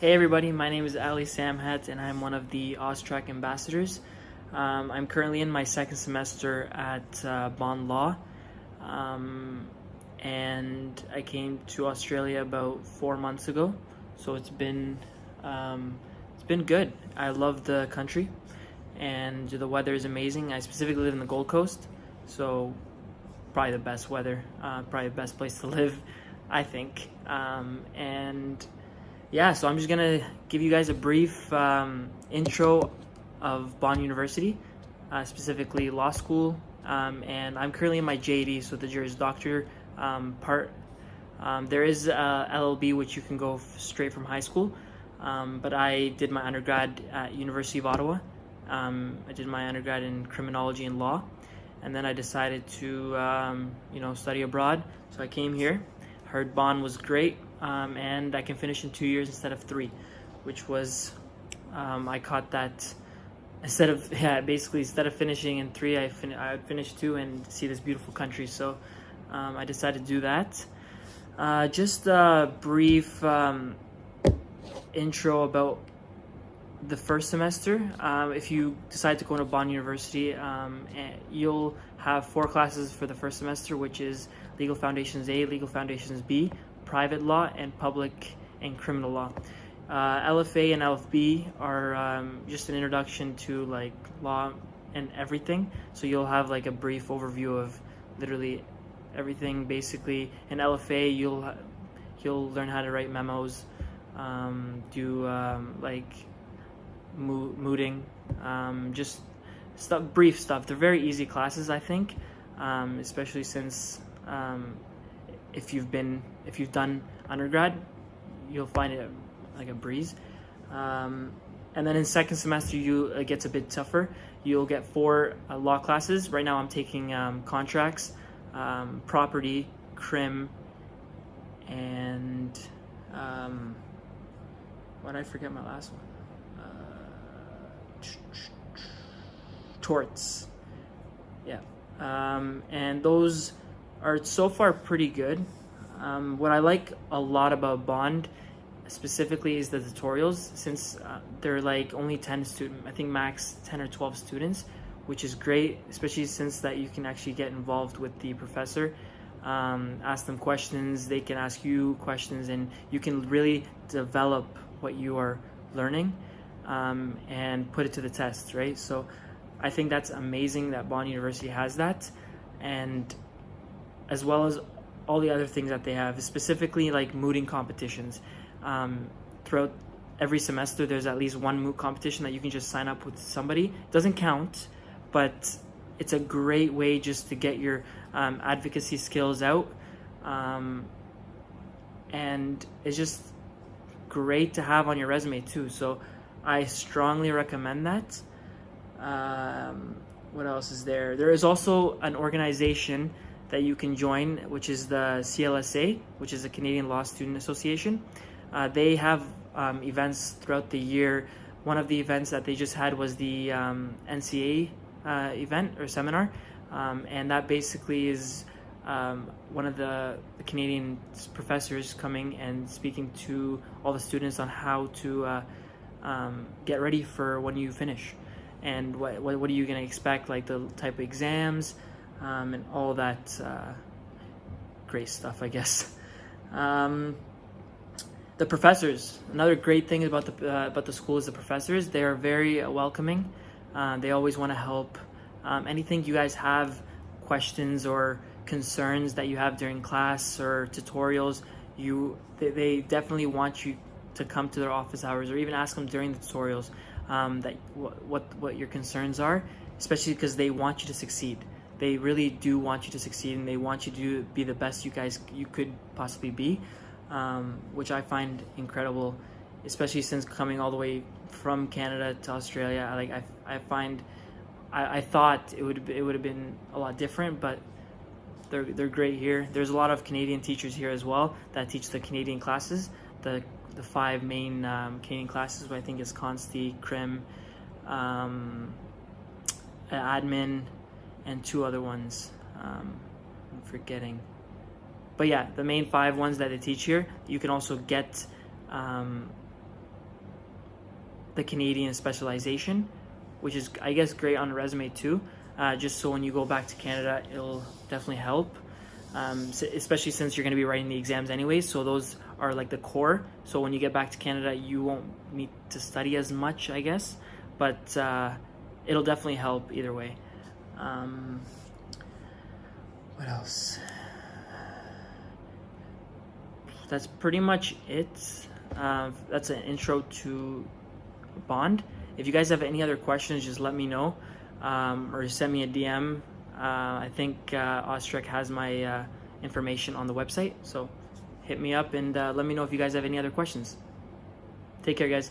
Hey everybody, my name is Ali Samhat and I'm one of the OzTREKK ambassadors. I'm currently in my second semester at Bond Law, and I came to Australia about 4 months ago. So it's been good. I love the country and the weather is amazing. I specifically live in the Gold Coast, so probably the best weather, probably the best place to live, I think. And yeah, so I'm just gonna give you guys a brief intro of Bond University, specifically law school, and I'm currently in my JD, so the Juris Doctor part. There is LLB, which you can go straight from high school, but I did my undergrad at University of Ottawa. I did my undergrad in criminology and law, and then I decided to study abroad. So I came here, heard Bond was great. And I can finish in 2 years instead of 3, which was, I caught that instead of finishing in 3, I would finish 2 and see this beautiful country. So I decided to do that. Just a brief intro about the first semester. If you decide to go to Bond University, you'll have 4 classes for the first semester, which is Legal Foundations A, Legal Foundations B, Private Law, and Public and Criminal Law. LFA and LFB are just an introduction to like law and everything. So you'll have like a brief overview of literally everything. Basically, in LFA, you'll learn how to write memos, do like mooting, just stuff, brief stuff. They're very easy classes, I think, especially since if you've done undergrad, you'll find it like a breeze. And then in second semester, it gets a bit tougher. You'll get 4 law classes. Right now I'm taking contracts, property, crim, and why did I forget my last one? Torts. Yeah. And those are so far pretty good. What I like a lot about Bond specifically is the tutorials, since they're like only 10 students, I think max 10 or 12 students, which is great, especially since that you can actually get involved with the professor, ask them questions, they can ask you questions, and you can really develop what you are learning and put it to the test, right? So I think that's amazing that Bond University has that, and as well as all the other things that they have, specifically like mooting competitions. Throughout every semester, there's at least one moot competition that you can just sign up with somebody. It doesn't count, but it's a great way just to get your advocacy skills out. And it's just great to have on your resume too. So I strongly recommend that. What else is there? There is also an organization that you can join, which is the CLSA, which is the Canadian Law Student Association. They have events throughout the year. One of the events that they just had was the NCA event or seminar, and that basically is one of the Canadian professors coming and speaking to all the students on how to get ready for when you finish, and what are you going to expect, like the type of exams, and all that great stuff, I guess. The professors, another great thing about the school is the professors. They are very welcoming. They always want to help. Anything you guys have, questions or concerns that you have during class or tutorials, they definitely want you to come to their office hours, or even ask them during the tutorials that what your concerns are, especially because they want you to succeed. They really do want you to succeed, and they want you to be the best you could possibly be, which I find incredible, especially since coming all the way from Canada to Australia. I thought it would have been a lot different, but they're great here. There's a lot of Canadian teachers here as well that teach the Canadian classes, the 5 main Canadian classes. I think it's Consti, Crim, Admin, and 2 other ones I'm forgetting. But yeah, the main 5 ones that they teach here, you can also get the Canadian specialization, which is, I guess, great on a resume too. Just so when you go back to Canada, it'll definitely help. Especially since you're going to be writing the exams anyways, so those are like the core. So when you get back to Canada, you won't need to study as much, I guess, but it'll definitely help either way. What else? That's pretty much it. That's an intro to Bond. If you guys have any other questions, just let me know, or send me a DM. I think OzTREKK has my information on the website, so hit me up and let me know if you guys have any other questions. Take care, guys.